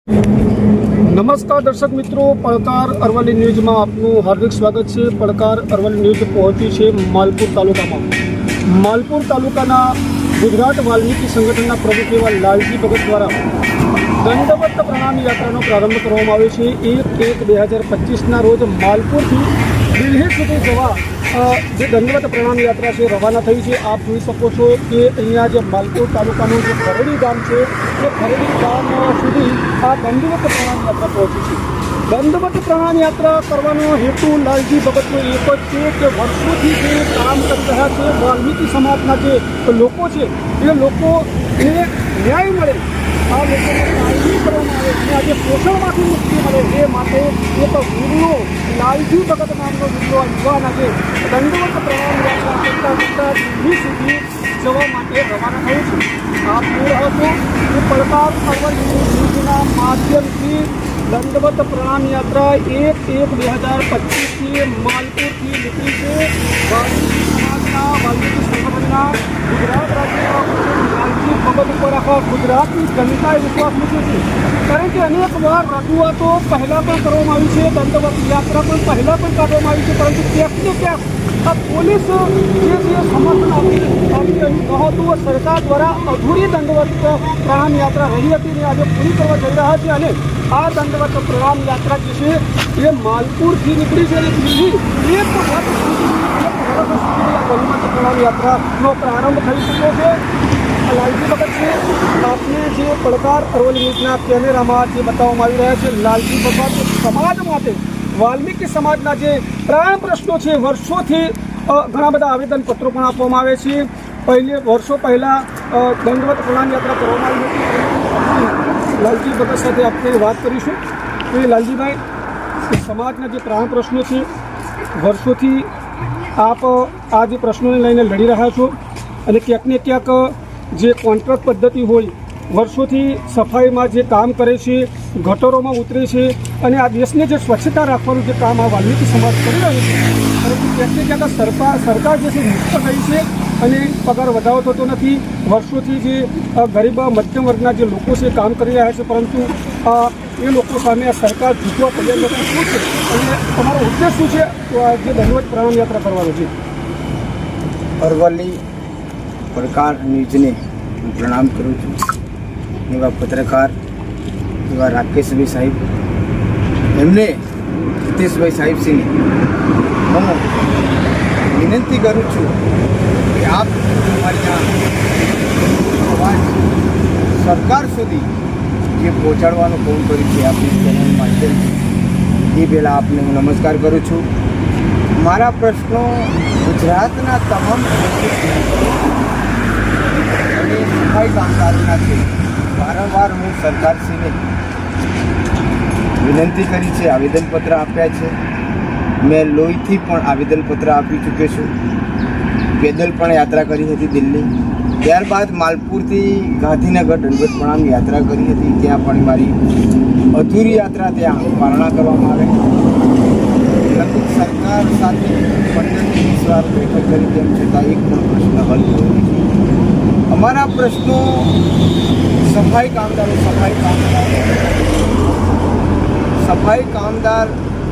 નમસ્કાર દર્શક મિત્રો, પડકાર અરવલ્લી ન્યૂઝમાં આપનું હાર્દિક સ્વાગત છે। પડકાર અરવલ્લી ન્યૂઝ પહોંચી છે માલપુર તાલુકામાં। માલપુર તાલુકાના ગુજરાત વાલ્મીકી સંગઠનના પ્રમુખ એવા લાલજી ભગત દ્વારા દંડવત પ્રણામ યાત્રાનો પ્રારંભ કરવામાં આવ્યો છે। 1/1/2025ના રોજ માલપુરથી દિલ્હી સુધી જવા જે દંડવત પ્રણામ યાત્રા છે રવાના થઈ છે। આપ જોઈ શકો છો કે અહીંયા જે માલપુર તાલુકાનું જે ખરડી ગામ છે એ ખરડી ગામ સુધી આ દંડવત પ્રણામ યાત્રા પહોંચી છે। દંડવત પ્રણામ યાત્રા કરવાનો હેતુ લાલજી ભગતનો એક જ છે કે વર્ષોથી જે કામ કરી રહ્યા છે વાલ્મીકી સમાજના જે લોકો છે એ લોકોને ન્યાય મળે, આ લોકોને કાયમી કરવામાં આવે અને આજે પોષણમાંથી મુક્તિ મળે એ માટે એક વીરનો લાલજી ભગત નામનો વીરનો યુવાન આજે દંડવત પ્રણામ યાત્રા કરતા દિલ્હી સુધી જવા માટે રવાના થયો છે। આપ જોઈ રહ્યા છો કે પડકાર અરવલ્લી ન્યૂઝના માધ્યમથી દંડવત પ્રણામ યાત્રા 1/1/2025થી માલપુરથી નીકળી છે। વાલ્મીકી સમાજના વાલ્મીકી સંગઠનના ગુજરાત રાજ્યના લાલજી ભગત ઉપર આખા ગુજરાતની જનતાએ વિશ્વાસ મૂક્યો છે, કારણ કે અનેક વાર રજૂઆતો પહેલાં પણ કરવામાં આવી છે, દંડવત યાત્રા પણ પહેલાં પણ કાઢવામાં આવી છે, પરંતુ ક્યાંક ને ક્યાંક આ પોલીસ જે સમર્થન આપી રહ્યું નહોતું। સરકાર દ્વારા અધૂરી દંડવત પ્રણામ યાત્રા રહી હતી ને આજે પૂરી કરવા જઈ રહ્યા છે અને આ દંડવત પ્રણામ યાત્રા જે છે એ માલપુરથી નીકળી છે અને દિલ્હી એક વર્ષ સુધી દંડવત પ્રણામ યાત્રાનો પ્રારંભ થઈ ચૂક્યો છે। લાલજી ભગત છે, આપને જે પડકાર અરવલ્લી ન્યૂઝના કેમેરામાં જે બતાવવામાં આવી રહ્યા છે, લાલજી ભગત સમાજ માટે વાલ્મીકી સમાજના જે પ્રાણ પ્રશ્નો છે વર્ષોથી ઘણા બધા આવેદનપત્રો પણ આપવામાં આવે છે। વર્ષો પહેલાં દંડવત પ્રણામ યાત્રા કરવામાં આવી હતી। લાલજી ભગત સાથે આપણે વાત કરીશું કે લાલજીભાઈ, સમાજના જે પ્રાણ પ્રશ્નો છે વર્ષોથી આપ આ જે પ્રશ્નોને લઈને લડી રહ્યા છો અને ક્યાંક ને ક્યાંક જે કોન્ટ્રાક્ટ પદ્ધતિ હોય વર્ષોથી સફાઈમાં જે કામ કરે છે, ગટરોમાં ઉતરે છે અને આ દેશને જે સ્વચ્છતા રાખવાનું જે કામ આ વાલ્મીકી સમાજ કરી રહ્યો છે, પરંતુ ક્યાંક ને ક્યાંક સરકાર જે છે મુક્ત થઈ છે અને પગાર વધારો થતો નથી। વર્ષોથી જે ગરીબ મધ્યમ વર્ગના જે લોકો છે કામ કરી રહ્યા છે, પરંતુ એ લોકો સામે આ સરકાર ઝૂકવા તૈયાર નથી। શું છે અને તમારો ઉદ્દેશ શું છે જે દંડવત પ્રણામ યાત્રા કરવાનો છે? અરવલ્લી પડકાર ન્યૂઝને હું પ્રણામ કરું છું। એવા પત્રકાર એવા રાકેશભાઈ સાહેબ, એમને હિતેશભાઈ સાહેબશ્રીને હું વિનંતી કરું છું કે આપ અમારી આ અવાજ સરકાર સુધી જે પહોંચાડવાનું કામ કર્યું છે આપણી ચેનલ માધ્યમથી, એ પહેલાં આપને હું નમસ્કાર કરું છું। મારા પ્રશ્નો ગુજરાતના તમામ અને સફાઈ કામદારોના છે। વારંવાર હું સરકારશ્રીને વિનંતી કરી છે, આવેદનપત્ર આપ્યા છે। મેં લોહીથી પણ આવેદનપત્ર આપી ચૂક્યો છું, પેદલ પણ યાત્રા કરી હતી દિલ્હી, ત્યારબાદ માલપુરથી ગાંધીનગર દંડવત પ્રણામ યાત્રા કરી હતી, ત્યાં પણ મારી અધૂરી યાત્રા ત્યાં પારણા કરવામાં આવે। લગભગ સરકાર સાથે 15-20 વાર બેઠક કરી, તેમ છતાં એક પણ પ્રશ્ન હલ થયો નથી। અમારા પ્રશ્નો સફાઈ કામદાર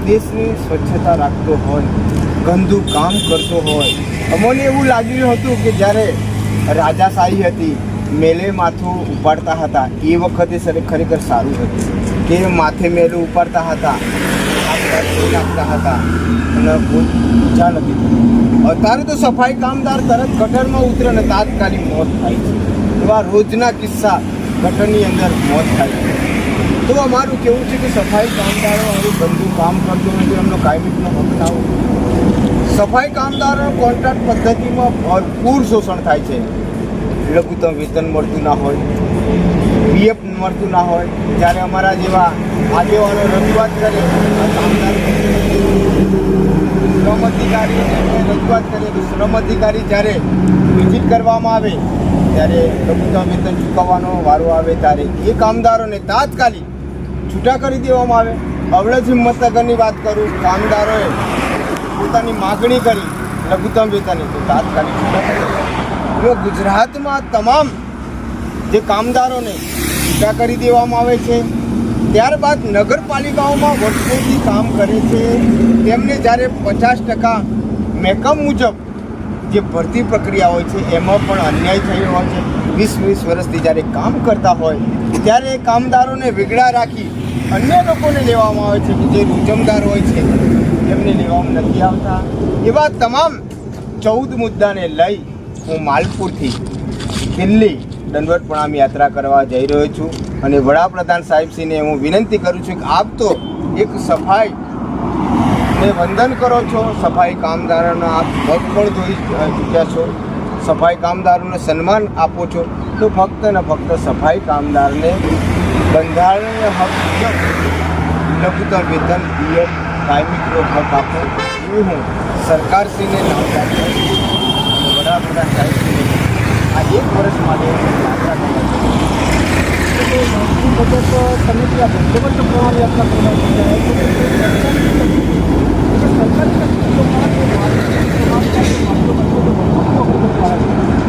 દેશની સ્વચ્છતા રાખતો હોય, ગંદુ કામ કરતો હોય। અમને એવું લાગ્યું હતું કે જ્યારે રાજાશાહી હતી, મેલે માથું ઉપાડતા હતા, એ વખતે ખરેખર સારું હતું કે માથે મેલું ઉપાડતા હતા, નાખતા હતા અને ઈચ્છા નથી થતી। અત્યારે તો સફાઈ કામદાર તરત ગટરમાં ઉતરે અને તાત્કાલિક મોત થાય છે। એવા રોજના કિસ્સા ગટરની અંદર મોત થાય છે। તો અમારું કેવું છે કે સફાઈ કામદારો હવે ગંદુ કામ કરતો નથી, એમનો કાયમીનો હક ના હોય। સફાઈ કામદારો કોન્ટ્રાક્ટ પદ્ધતિમાં ભરપૂર શોષણ થાય છે। લઘુત્તમ વેતન મળતું ના હોય, પીએફ મળતું ના હોય। જ્યારે અમારા જેવા આગેવાનો રજૂઆત કરે, કામદાર શ્રમ અધિકારીને રજૂઆત કરીએ તો શ્રમ અધિકારી જ્યારે વિઝિટ કરવામાં આવે ત્યારે લઘુત્તમ વેતન ચૂકવવાનો વારો આવે ત્યારે એ કામદારોને તાત્કાલિક છૂટા કરી દેવામાં આવે। અવળજ હિંમતનગરની વાત કરું, કામદારોએ પોતાની માગણી કરી લઘુત્તમ વેતનની તો તાત્કાલિક છૂટા કરી દેવામાં। ગુજરાતમાં તમામ જે કામદારોને છૂટા કરી દેવામાં આવે છે। ત્યારબાદ નગરપાલિકાઓમાં વર્ષોથી કામ કરે છે તેમને જ્યારે 50% મહેકમ મુજબ જે ભરતી પ્રક્રિયા હોય છે એમાં પણ અન્યાય થયો હોય છે. 20 વર્ષથી જ્યારે કામ કરતા હોય ત્યારે કામદારોને વેગળા રાખી અન્ય લોકોને લેવામાં આવે છે કે જે રોજમદાર હોય છે એમને લેવામાં નથી આવતા. એવા તમામ 14 મુદ્દાને લઈ હું માલપુરથી દિલ્હી દંડવત પ્રણામ યાત્રા કરવા જઈ રહ્યો છું અને વડાપ્રધાન સાહેબશ્રીને હું વિનંતી કરું છું કે આપ તો એક સફાઈ ને વંદન કરો છો, સફાઈ કામદારોના આપ પગ પણ ધોઈ ચૂક્યા છો, સફાઈ કામદારોને સન્માન આપો છો, તો ફક્ત ને ફક્ત સફાઈ કામદારને બંધારણીય હક મુજબ લઘુત્તમ વેતન, પીએફ, કાયમી હક આપો એવું હું સરકારશ્રીને નમ્રતા કરું છું. વડાપ્રધાન સાહેબશ્રીને આ 1 વર્ષ માટે યાત્રા કરવા બજેટ સમિતિ આ દંડવત પ્રણામ યાત્રા કરવા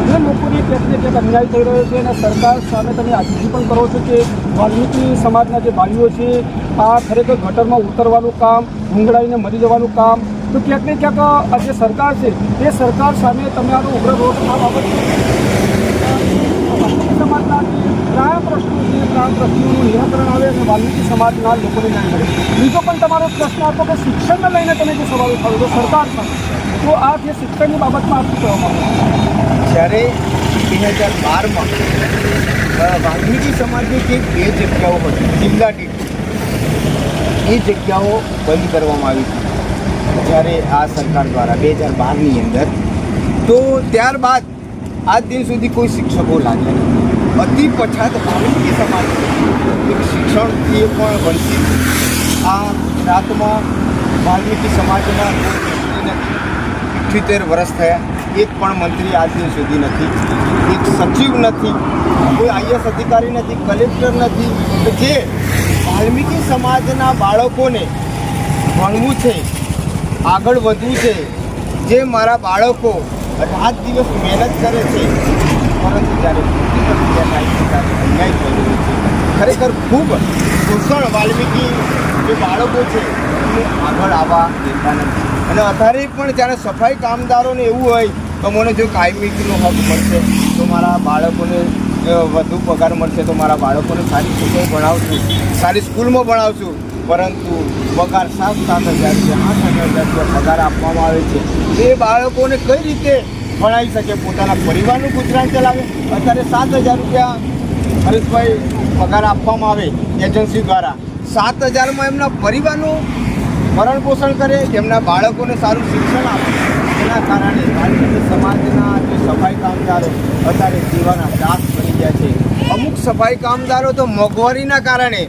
જે લોકોને ક્યાંક ને ક્યાંક અન્યાય થઈ રહ્યો છે અને સરકાર સામે તમે આજીજી પણ કરો છો કે વાલ્મીકી સમાજના જે ભાઈઓ છે આ ખરેખર ગટરમાં ઉતરવાનું કામ, ભૂંગળાઈને મરી જવાનું કામ, તો ક્યાંક ને ક્યાંક આ જે સરકાર છે એ સરકાર સામે તમે આનો ઉગ્ર રોષ આ બાબત વાલ્મીકી સમાજના જે પ્રાણ પ્રશ્નો છે પ્રાણ પ્રશ્નોનું નિરાકરણ આવે અને વાલ્મીકી સમાજના લોકોને ન્યાય મળે. બીજો પણ તમારો પ્રશ્ન હતો કે શિક્ષણને લઈને તમે જે સવાલ ઉઠાવ્યો તો સરકાર સાથે, તો આ જે શિક્ષણની બાબતમાં આપ શું કહેવામાં આવે? જ્યારે 2012માં વાલ્મીકી સમાજની જે 2 જગ્યાઓ હતી જિલ્લા દીઠ, એ જગ્યાઓ બંધ કરવામાં આવી હતી જ્યારે આ સરકાર દ્વારા 2012ની અંદર. તો ત્યારબાદ આજ દિન સુધી કોઈ શિક્ષકો લાગ્યા નથી. અતિ પછાત વાલ્મીકી સમાજ એક શિક્ષણથી પણ વંચિત. આ ગુજરાતમાં વાલ્મીકી સમાજના કોઈ વ્યક્તિ નથી. 78 વર્ષ થયા, એક પણ મંત્રી આજ દિન સુધી નથી, એક સચિવ નથી, કોઈ આઈએસ અધિકારી નથી, કલેક્ટર નથી કે જે વાલ્મીકી સમાજના બાળકોને ભણવું છે, આગળ વધવું છે, જે મારા બાળકો રાત દિવસ મહેનત કરે છે, પરંતુ જ્યારે અન્યાય થઈ રહ્યો છે. ખરેખર ખૂબ શોષણ વાલ્મીકી જે બાળકો છે એમને આગળ આવવા દેતા નથી. અને અત્યારે પણ જ્યારે સફાઈ કામદારોને એવું હોય તો મને જો કાયમીનો હક મળશે તો મારા બાળકોને વધુ પગાર મળશે, તો મારા બાળકોને સારી સ્કૂલમાં ભણાવશું, સારી સ્કૂલમાં ભણાવશું, પરંતુ પગાર 7,000 રૂપિયા 8,000 રૂપિયા પગાર આપવામાં આવે છે. એ બાળકોને કઈ રીતે ભણાવી શકે, પોતાના પરિવારનું ગુજરાન ચલાવે? અત્યારે 7,000 રૂપિયા હરેશભાઈ પગાર આપવામાં આવે એજન્સી દ્વારા, 7,000માં એમના પરિવારનું ભરણ પોષણ કરે, એમના બાળકોને સારું શિક્ષણ આપે. એના કારણે વાલ્મીકી સમાજના જે સફાઈ કામદારો અત્યારે જીવાના દાસ બની ગયા છે. અમુક સફાઈ કામદારો તો મોંઘવારીના કારણે,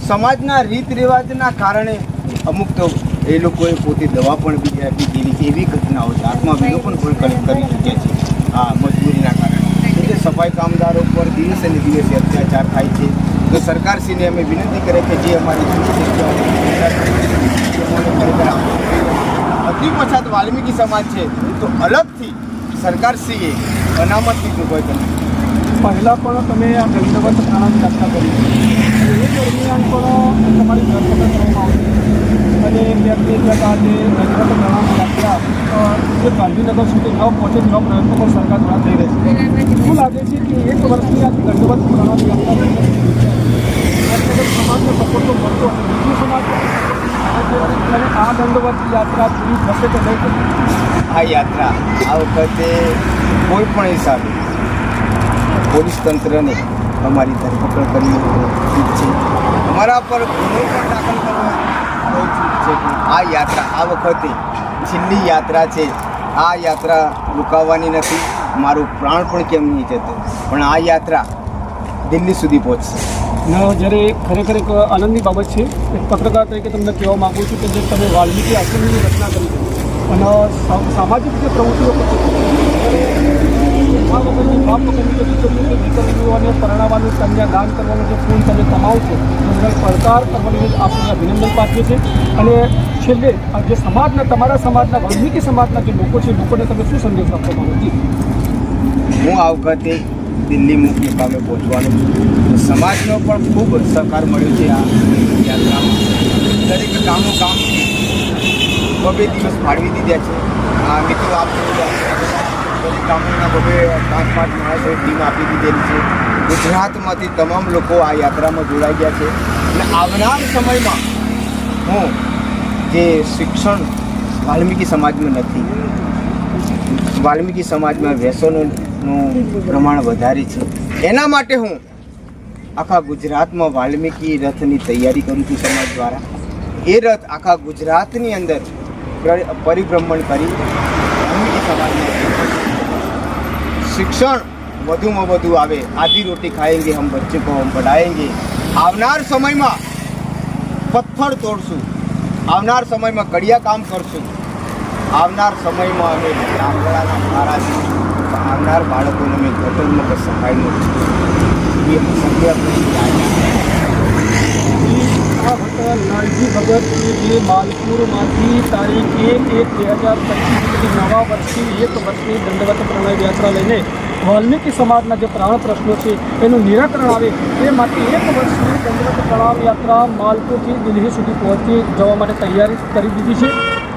સમાજના રીત રિવાજના કારણે અમુક તો એ લોકોએ પોતે દવા પણ પીધેલી છે. એવી ઘટનાઓ છે, આત્મહત્યા પણ કોઈ કરી ચૂક્યા છે આ મજબૂરીના કારણે. એટલે સફાઈ કામદારો પર દિવસે ને દિવસે અત્યાચાર થાય છે. તો સરકારશ્રીને અમે વિનંતી કરે કે જે અમારી અતિ પછાત વાલ્મીકી સમાજ છે તો અલગથી સરકારશ્રીએ અનામતની જોગવાઈ કરી. પહેલાં પણ તમે આ દંડવત પ્રણામ યાત્રા કરી એ દરમિયાન પણ તમારી ધરપકડ કરવામાં આવતી અને ક્યાંક ક્યાંક આ જે દંડવત પ્રણામ યાત્રા જે ગાંધીનગર સુધી ન પહોંચે તેવા પ્રયત્નો પણ સરકાર દ્વારા થઈ રહી છે. શું લાગે છે કે 1 વર્ષની આ દંડવત પ્રણામ યાત્રા સમાજનો સપોર્ટ મળતો બીજું સમાજ અને આ દંડવત યાત્રા પૂરી થશે કે નહીં થશે? આ યાત્રા આ વખતે કોઈ પણ હિસાબે પોલીસ તંત્રને અમારી ધરપકડ કરવી ઉચિત છે, અમારા પર ગુનો પણ દાખલ કરવા ઉચિત છે. આ યાત્રા આ વખતે છેલ્લી યાત્રા છે. આ યાત્રા રોકાવાની નથી. મારું પ્રાણ પણ કેમ નહીં જતો, પણ આ યાત્રા દિલ્હી સુધી પહોંચશે. જ્યારે ખરેખર એક આનંદની બાબત છે. એક પત્રકાર તરીકે તમને કહેવા માગું છું કે જે તમે વાલ્મીકી આશ્રમની રચના કરી છે અને સામાજિક જે પ્રવૃત્તિઓ આ વખતે બાપ દીકરીઓને પરણાવવાનું, કન્યાદાન કરવાનું જે ફૂલ તમે કમાવો છો એનો પડકાર કરવાની આપણે અભિનંદન પાઠવીએ છીએ. અને છેલ્લે જે સમાજના, તમારા સમાજના, વાલ્મીકી સમાજના જે લોકો છે, લોકોને તમે શું સંદેશ આપવા માંગો છો? હું આ વખતે દિલ્હી મુખ્ય કામે પહોંચવાનું છું. સમાજનો પણ ખૂબ સહકાર મળ્યો છે આ બબે દિવસ ફાળવી દીધા છે. મિત્રો આપ ગામોના બબે 5-5 માણસોએ ટીમ આપી દીધેલી છે. ગુજરાતમાંથી તમામ લોકો આ યાત્રામાં જોડાઈ ગયા છે અને આવનાર સમયમાં હું જે શિક્ષણ વાલ્મીકી સમાજમાં નથી, વાલ્મીકી સમાજમાં વ્યસનોનું પ્રમાણ વધારે છે, એના માટે હું આખા ગુજરાતમાં વાલ્મીકી રથની તૈયારી કરું છું સમાજ દ્વારા. એ રથ આખા ગુજરાતની અંદર પરિભ્રમણ કરી વાલ્મીકી સમાજમાં શિક્ષણ વધુમાં વધુ આવે. આधी रोटी खाएंगे हम बच्चे को हम पढ़ाएंगे. આવનાર સમયમાં પથ્થર તોડશું, આવનાર સમયમાં કડિયા કામ કરશું, આવનાર સમયમાં અમે લાકડાના ભારાથી આવનાર બાળકોને અમે ગટરમાં સફાઈનું એ સંકલ્પ આ હતા લાલજી ભગત કે જે માલપુરમાંથી તારીખ 1/1/2025 નવા વર્ષથી 1 વર્ષની દંડવત પ્રણય યાત્રા લઈને વાલ્મીકી સમાજના જે પ્રાણ પ્રશ્નો છે એનું નિરાકરણ આવે એ માટે 1 વર્ષની દંડવત પ્રણામ યાત્રા માલપુરથી દિલ્હી સુધી પહોંચી જવા માટે તૈયારી કરી દીધી છે.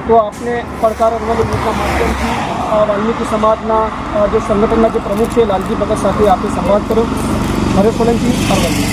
તો આપને પડકાર અરવલ્લી ન્યૂઝના માધ્યમથી વાલ્મીકી સમાજના જે સંગઠનના જે પ્રમુખ છે લાલજી ભગત સાથે આપણે સંવાદ કર્યો. હરેશ સોલંકી, અરવલ્લી.